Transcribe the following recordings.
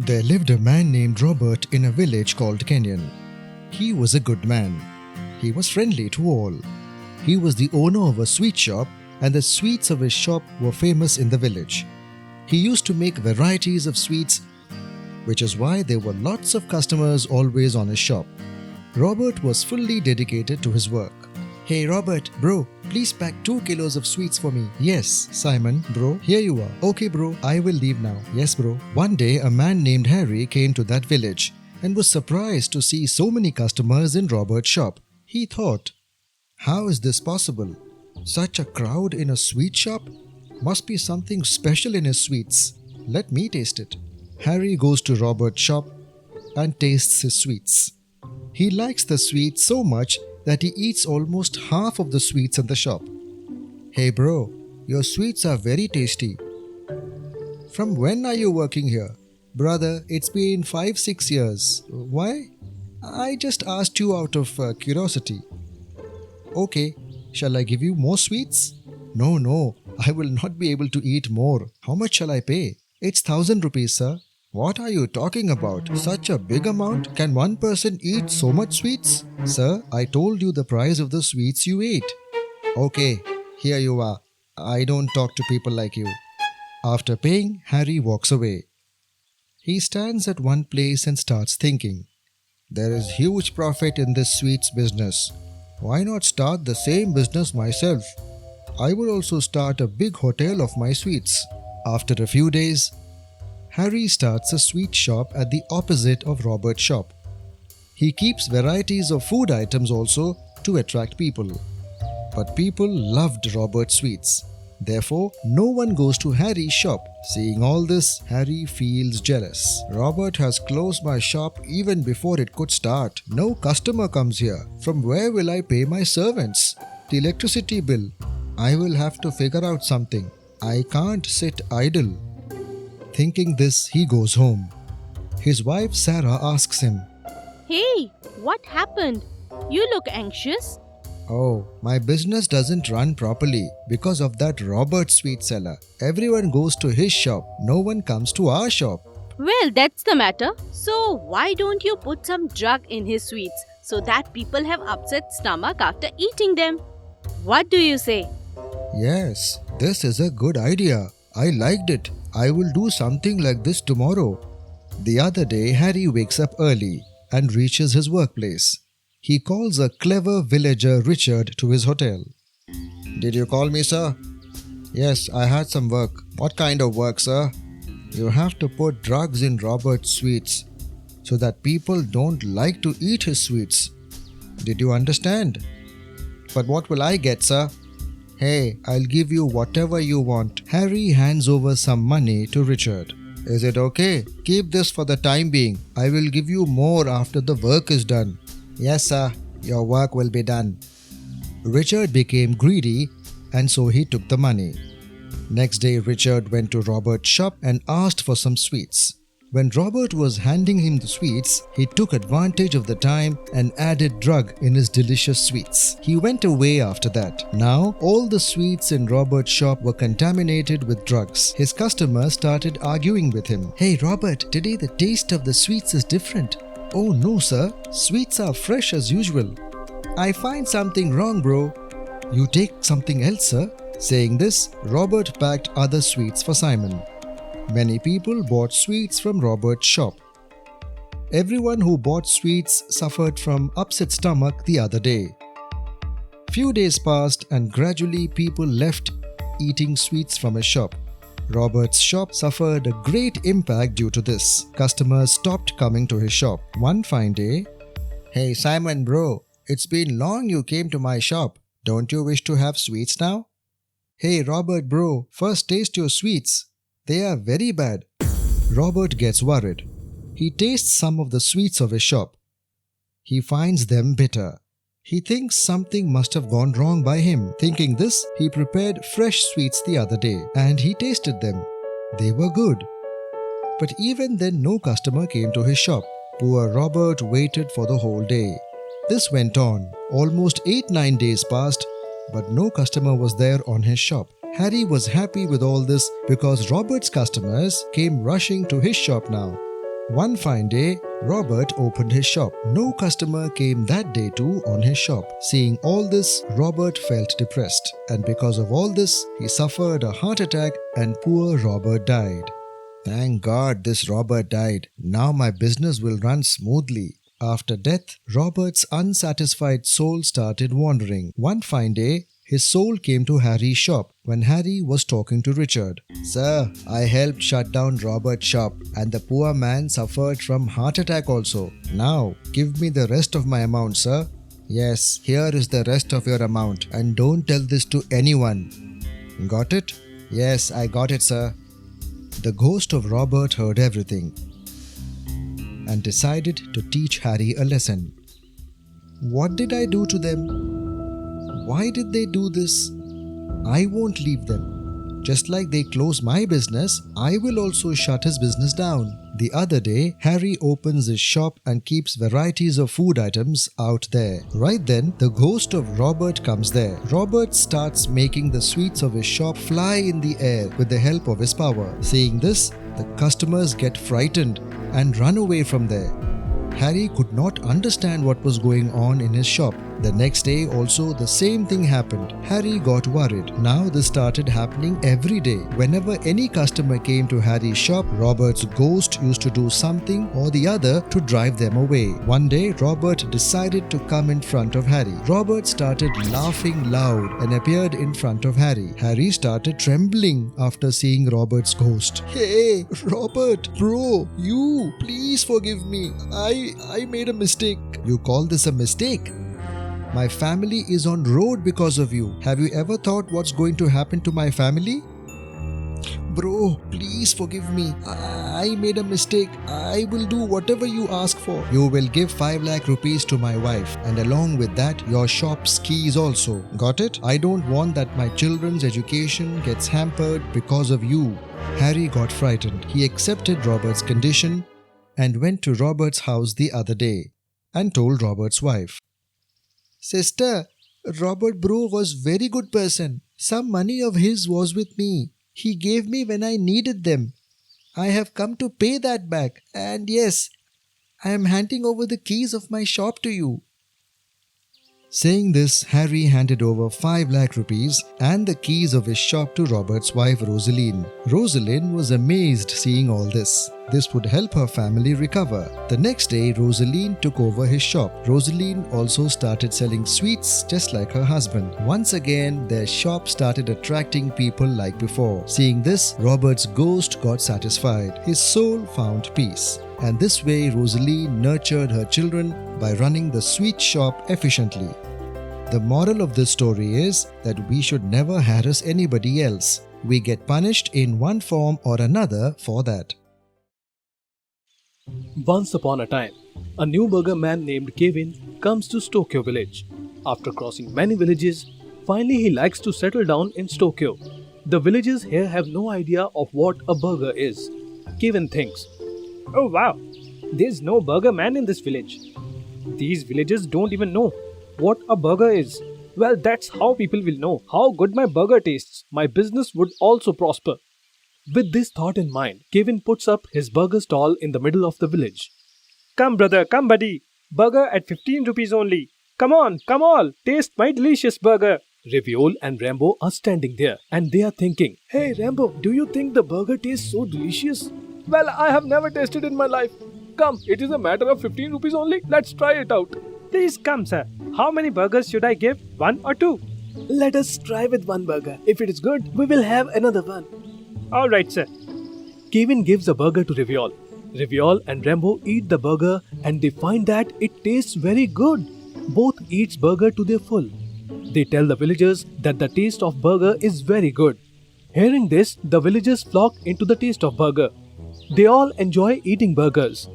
There lived a man named Robert in a village called Kenyon. He was a good man. He was friendly to all. He was the owner of a sweet shop, and the sweets of his shop were famous in the village. He used to make varieties of sweets, which is why there were lots of customers always on his shop. Robert was fully dedicated to his work. Hey Robert, bro, please pack 2 kilos of sweets for me. Yes, Simon, bro, here you are. Okay bro, I will leave now. Yes bro. One day a man named Harry came to that village and was surprised to see so many customers in Robert's shop. He thought, how is this possible? Such a crowd in a sweet shop? Must be something special in his sweets. Let me taste it. Harry goes to Robert's shop and tastes his sweets. He likes the sweets so much that he eats almost half of the sweets in the shop. Hey bro, your sweets are very tasty. From when are you working here? Brother, it's been 5-6 years. Why? I just asked you out of curiosity. Okay, shall I give you more sweets? No, I will not be able to eat more. How much shall I pay? It's 1,000 rupees, sir. What are you talking about? Such a big amount? Can one person eat so much sweets? Sir, I told you the price of the sweets you ate. Okay, here you are. I don't talk to people like you. After paying, Harry walks away. He stands at one place and starts thinking. There is huge profit in this sweets business. Why not start the same business myself? I will also start a big hotel of my sweets. After a few days, Harry starts a sweet shop at the opposite of Robert's shop. He keeps varieties of food items also to attract people. But people loved Robert's sweets. Therefore, no one goes to Harry's shop. Seeing all this, Harry feels jealous. Robert has closed my shop even before it could start. No customer comes here. From where will I pay my servants? The electricity bill. I will have to figure out something. I can't sit idle. Thinking this, he goes home. His wife Sarah asks him, Hey, what happened? You look anxious. Oh, my business doesn't run properly because of that Robert sweet seller. Everyone goes to his shop. No one comes to our shop. Well, that's the matter. So, why don't you put some drug in his sweets so that people have upset stomach after eating them? What do you say? Yes, this is a good idea. I liked it. I will do something like this tomorrow. The other day, Harry wakes up early and reaches his workplace. He calls a clever villager Richard to his hotel. Did you call me, sir? Yes, I had some work. What kind of work, sir? You have to put drugs in Robert's sweets so that people don't like to eat his sweets. Did you understand? But what will I get, sir? Hey, I'll give you whatever you want. Harry hands over some money to Richard. Is it okay? Keep this for the time being. I will give you more after the work is done. Yes, sir. Your work will be done. Richard became greedy and so he took the money. Next day, Richard went to Robert's shop and asked for some sweets. When Robert was handing him the sweets, he took advantage of the time and added drug in his delicious sweets. He went away after that. Now, all the sweets in Robert's shop were contaminated with drugs. His customers started arguing with him. Hey Robert, today the taste of the sweets is different. Oh no sir, sweets are fresh as usual. I find something wrong bro. You take something else sir. Saying this, Robert packed other sweets for Simon. Many people bought sweets from Robert's shop. Everyone who bought sweets suffered from upset stomach the other day. Few days passed and gradually people left eating sweets from his shop. Robert's shop suffered a great impact due to this. Customers stopped coming to his shop. One fine day, Hey Simon bro, it's been long you came to my shop. Don't you wish to have sweets now? Hey Robert bro, first taste your sweets. They are very bad. Robert gets worried. He tastes some of the sweets of his shop. He finds them bitter. He thinks something must have gone wrong by him. Thinking this, he prepared fresh sweets the other day and he tasted them. They were good. But even then no customer came to his shop. Poor Robert waited for the whole day. This went on. Almost 8-9 days passed, but no customer was there on his shop. Harry was happy with all this because Robert's customers came rushing to his shop now. One fine day, Robert opened his shop. No customer came that day too on his shop. Seeing all this, Robert felt depressed. And because of all this, he suffered a heart attack and poor Robert died. Thank God this Robert died. Now my business will run smoothly. After death, Robert's unsatisfied soul started wandering. One fine day, his soul came to Harry's shop when Harry was talking to Richard. Sir, I helped shut down Robert's shop and the poor man suffered from heart attack also. Now, give me the rest of my amount, sir. Yes, here is the rest of your amount and don't tell this to anyone. Got it? Yes, I got it, sir. The ghost of Robert heard everything and decided to teach Harry a lesson. What did I do to them? Why did they do this? I won't leave them. Just like they close my business, I will also shut his business down. The other day, Harry opens his shop and keeps varieties of food items out there. Right then, the ghost of Robert comes there. Robert starts making the sweets of his shop fly in the air with the help of his power. Seeing this, the customers get frightened and run away from there. Harry could not understand what was going on in his shop. The next day also the same thing happened. Harry got worried. Now this started happening every day. Whenever any customer came to Harry's shop, Robert's ghost used to do something or the other to drive them away. One day, Robert decided to come in front of Harry. Robert started laughing loud and appeared in front of Harry. Harry started trembling after seeing Robert's ghost. Hey, Robert, bro, you, please forgive me. I made a mistake. You call this a mistake? My family is on road because of you. Have you ever thought what's going to happen to my family? Bro, please forgive me. I made a mistake. I will do whatever you ask for. You will give 5 lakh rupees to my wife and along with that your shop's keys also. Got it? I don't want that my children's education gets hampered because of you. Harry got frightened. He accepted Robert's condition and went to Robert's house the other day and told Robert's wife. Sister, Robert bro was very good person. Some money of his was with me. He gave me when I needed them. I have come to pay that back. And yes, I am handing over the keys of my shop to you. Saying this, Harry handed over 5 lakh rupees and the keys of his shop to Robert's wife Rosaline. Rosaline was amazed seeing all this. This would help her family recover. The next day, Rosaline took over his shop. Rosaline also started selling sweets just like her husband. Once again, their shop started attracting people like before. Seeing this, Robert's ghost got satisfied. His soul found peace. And this way, Rosaline nurtured her children by running the sweet shop efficiently. The moral of this story is that we should never harass anybody else. We get punished in one form or another for that. Once upon a time, a new burger man named Kevin comes to Tokyo village. After crossing many villages, finally he likes to settle down in Tokyo. The villagers here have no idea of what a burger is. Kevin thinks, "Oh wow, there's no burger man in this village. These villagers don't even know what a burger is. Well, that's how people will know how good my burger tastes. My business would also prosper." With this thought in mind, Kevin puts up his burger stall in the middle of the village. "Come brother, come buddy. Burger at 15 rupees only. Come on, come all. Taste my delicious burger." Raviol and Rambo are standing there and they are thinking, "Hey Rambo, do you think the burger tastes so delicious?" "Well, I have never tasted in my life. Come, it is a matter of 15 rupees only. Let's try it out." "Please come sir. How many burgers should I give? 1 or 2? "Let us try with 1 burger. If it is good, we will have another one." "Alright sir." Kevin gives a burger to Raviol. Raviol and Rambo eat the burger and they find that it tastes very good. Both eats burger to their full. They tell the villagers that the taste of burger is very good. Hearing this, the villagers flock into the taste of burger. They all enjoy eating burgers.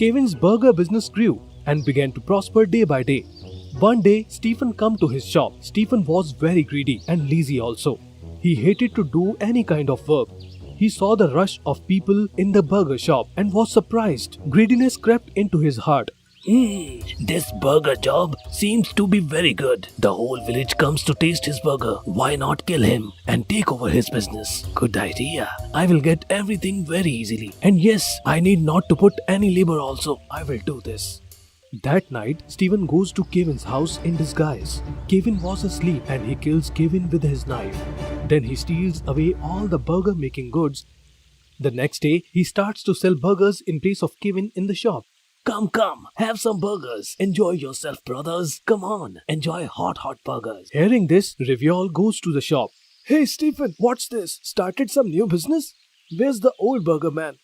Kevin's burger business grew and began to prosper day by day. One day, Stephen came to his shop. Stephen was very greedy and lazy also. He hated to do any kind of work. He saw the rush of people in the burger shop and was surprised. Greediness crept into his heart. This burger job seems to be very good. The whole village comes to taste his burger. Why not kill him and take over his business? Good idea. I will get everything very easily. And yes, I need not to put any labor also. I will do this. That night, Stephen goes to Kevin's house in disguise. Kevin was asleep and he kills Kevin with his knife. Then he steals away all the burger making goods. The next day, he starts to sell burgers in place of Kevin in the shop. Come, have some burgers. Enjoy yourself, brothers. Come on, enjoy hot burgers. Hearing this, Riviol goes to the shop. Hey, Stephen, what's this? Started some new business? Where's the old burger man?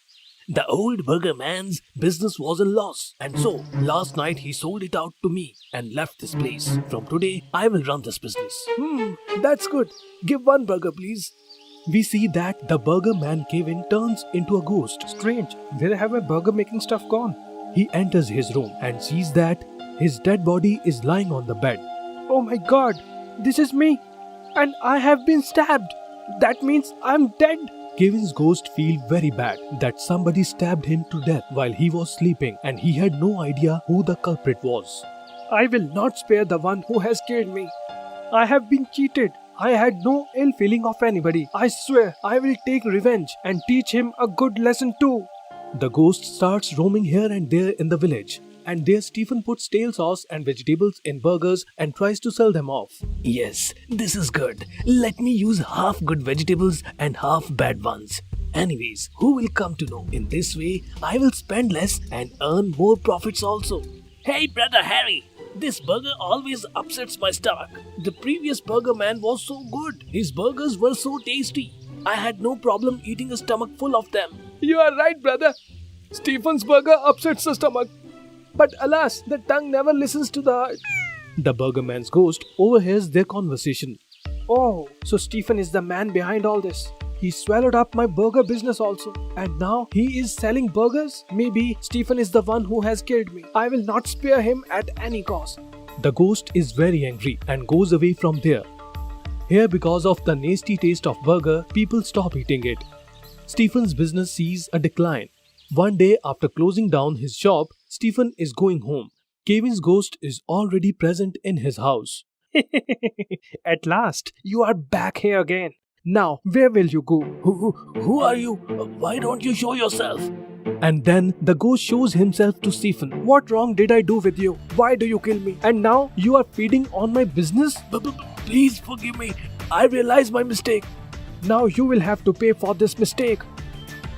The old burger man's business was in loss, and so last night he sold it out to me and left this place. From today, I will run this business. That's good. Give one burger, please. We see that the burger man Kevin turns into a ghost. Strange, where have my burger making stuff gone? He enters his room and sees that his dead body is lying on the bed. Oh my god, this is me, and I have been stabbed. That means I'm dead. Kevin's ghost feels very bad that somebody stabbed him to death while he was sleeping and he had no idea who the culprit was. I will not spare the one who has killed me. I have been cheated. I had no ill feeling of anybody. I swear I will take revenge and teach him a good lesson too. The ghost starts roaming here and there in the village. And there Stephen puts stale sauce and vegetables in burgers and tries to sell them off. Yes, this is good. Let me use half good vegetables and half bad ones. Anyways, who will come to know? In this way, I will spend less and earn more profits also. Hey brother Harry, this burger always upsets my stomach. The previous burger man was so good. His burgers were so tasty. I had no problem eating a stomach full of them. You are right, brother. Stephen's burger upsets the stomach. But alas, the tongue never listens to the heart. The burger man's ghost overhears their conversation. Oh, so Stephen is the man behind all this. He swallowed up my burger business also. And now he is selling burgers? Maybe Stephen is the one who has killed me. I will not spare him at any cost. The ghost is very angry and goes away from there. Here, because of the nasty taste of burger, people stop eating it. Stephen's business sees a decline. One day after closing down his shop, Stephen is going home. Kevin's ghost is already present in his house. At last, you are back here again. Now, where will you go? Who are you? Why don't you show yourself? And then the ghost shows himself to Stephen. What wrong did I do with you? Why do you kill me? And now you are feeding on my business? Please forgive me. I realize my mistake. Now you will have to pay for this mistake.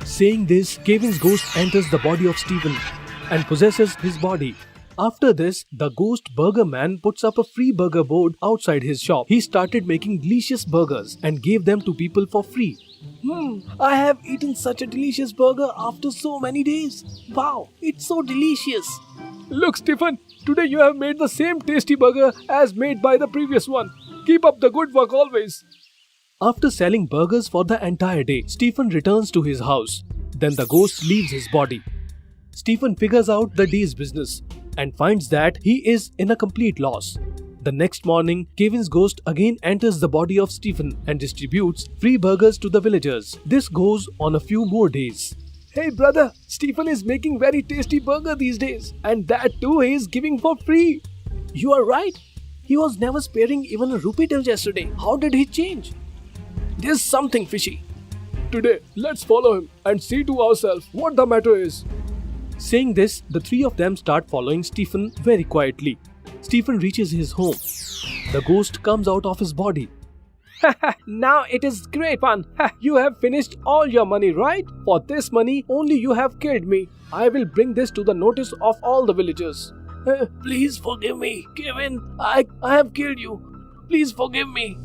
Saying this, Kevin's ghost enters the body of Stephen and possesses his body. After this, the ghost burger man puts up a free burger board outside his shop. He started making delicious burgers and gave them to people for free. I have eaten such a delicious burger after so many days. Wow, it's so delicious. Look, Stephen, today you have made the same tasty burger as made by the previous one. Keep up the good work always. After selling burgers for the entire day, Stephen returns to his house. Then the ghost leaves his body. Stephen figures out the day's business and finds that he is in a complete loss. The next morning, Kevin's ghost again enters the body of Stephen and distributes free burgers to the villagers. This goes on a few more days. Hey brother, Stephen is making very tasty burger these days, and that too he is giving for free. You are right. He was never sparing even a rupee till yesterday. How did he change? There's something fishy. Today, let's follow him and see to ourselves what the matter is. Saying this, the three of them start following Stephen very quietly. Stephen reaches his home. The ghost comes out of his body. Now it is great fun. You have finished all your money, right? For this money, only you have killed me. I will bring this to the notice of all the villagers. Please forgive me, Kevin. I have killed you. Please forgive me.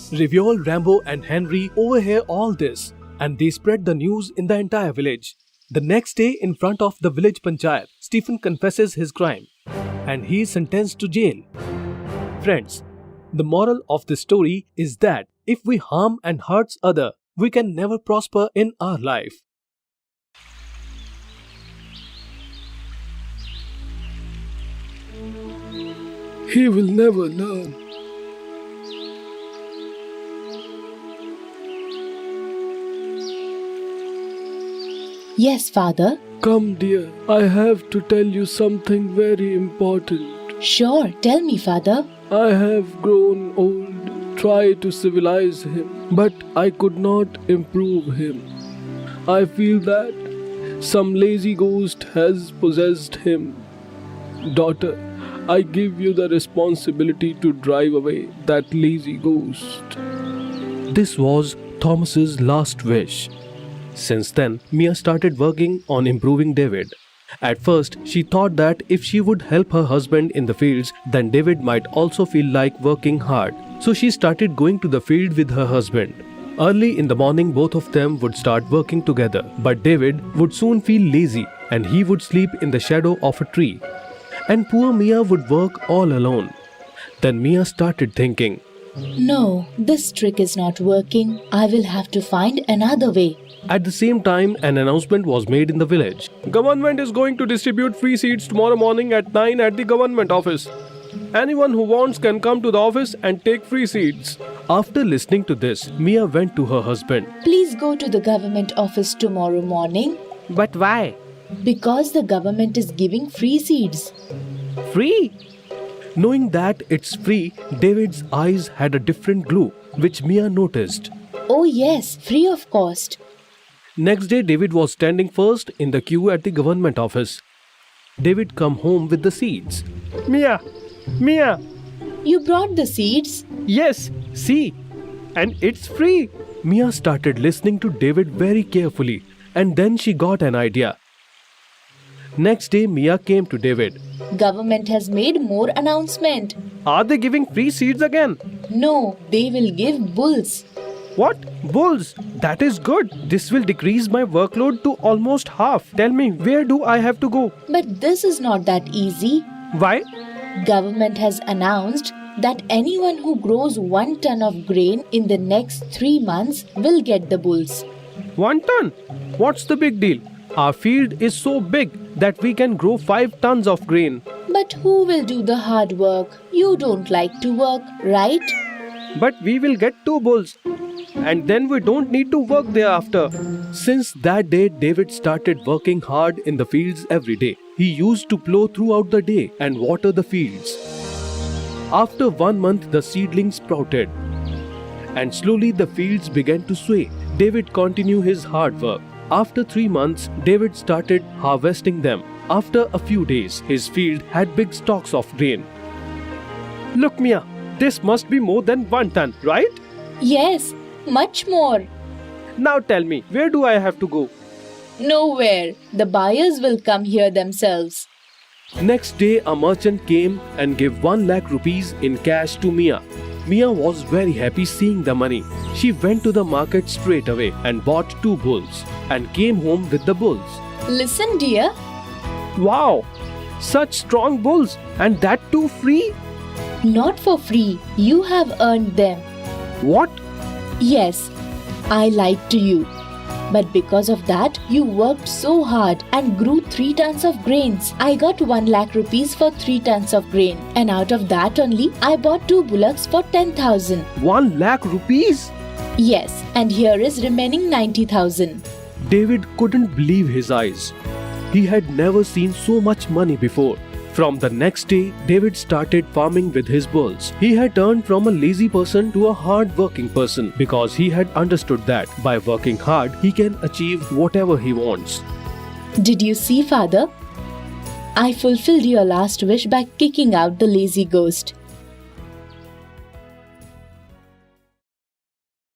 Riviol, Rambo and Henry overhear all this and they spread the news in the entire village. The next day, in front of the village panchayat, Stephen confesses his crime and he is sentenced to jail. Friends, the moral of this story is that if we harm and hurts other, we can never prosper in our life. He will never learn. Yes, Father. Come, dear, I have to tell you something very important. Sure, tell me, father. I have grown old, tried to civilize him, but I could not improve him. I feel that some lazy ghost has possessed him. Daughter, I give you the responsibility to drive away that lazy ghost. This was Thomas's last wish. Since then, Mia started working on improving David. At first, she thought that if she would help her husband in the fields, then David might also feel like working hard. So she started going to the field with her husband. Early in the morning, both of them would start working together. But David would soon feel lazy and he would sleep in the shadow of a tree. And poor Mia would work all alone. Then Mia started thinking, No, this trick is not working. I will have to find another way. At the same time, an announcement was made in the village. Government is going to distribute free seats tomorrow morning at 9 at the government office. Anyone who wants can come to the office and take free seats. After listening to this, Mia went to her husband. Please go to the government office tomorrow morning. But why? Because the government is giving free seeds. Free? Knowing that it's free, David's eyes had a different glow, which Mia noticed. Oh yes, free of cost. Next day, David was standing first in the queue at the government office. David come home with the seeds. Mia! You brought the seeds? Yes, see, and it's free. Mia started listening to David very carefully, and then she got an idea. Next day, Mia came to David. Government has made more announcement. Are they giving free seeds again? No, they will give bulls. What? Bulls? That is good. This will decrease my workload to almost half. Tell me, where do I have to go? But this is not that easy. Why? Government has announced that anyone who grows 1 ton of grain in the next 3 months will get the bulls. 1 ton? What's the big deal? Our field is so big that we can grow 5 tons of grain. But who will do the hard work? You don't like to work, right? But we will get 2 bulls. And then we don't need to work thereafter. Since that day, David started working hard in the fields every day. He used to plow throughout the day and water the fields. After 1 month, the seedlings sprouted. And slowly the fields began to sway. David continued his hard work. After 3 months, David started harvesting them. After a few days, his field had big stalks of grain. Look, Mia, this must be more than 1 ton, right? Yes, much more. Now tell me, where do I have to go? Nowhere. The buyers will come here themselves. Next day, a merchant came and gave 1 lakh rupees in cash to Mia. Mia was very happy seeing the money. She went to the market straight away and bought 2 bulls and came home with the bulls. Listen, dear. Wow! Such strong bulls, and that too free? Not for free. You have earned them. What? Yes, I lied to you. But because of that, you worked so hard and grew 3 tons of grains. I got 1 lakh rupees for 3 tons of grain. And out of that only, I bought 2 bullocks for 10,000. 1 lakh rupees? Yes, and here is remaining 90,000. David couldn't believe his eyes. He had never seen so much money before. From the next day, David started farming with his bulls. He had turned from a lazy person to a hard-working person because he had understood that by working hard, he can achieve whatever he wants. Did you see, father? I fulfilled your last wish by kicking out the lazy ghost.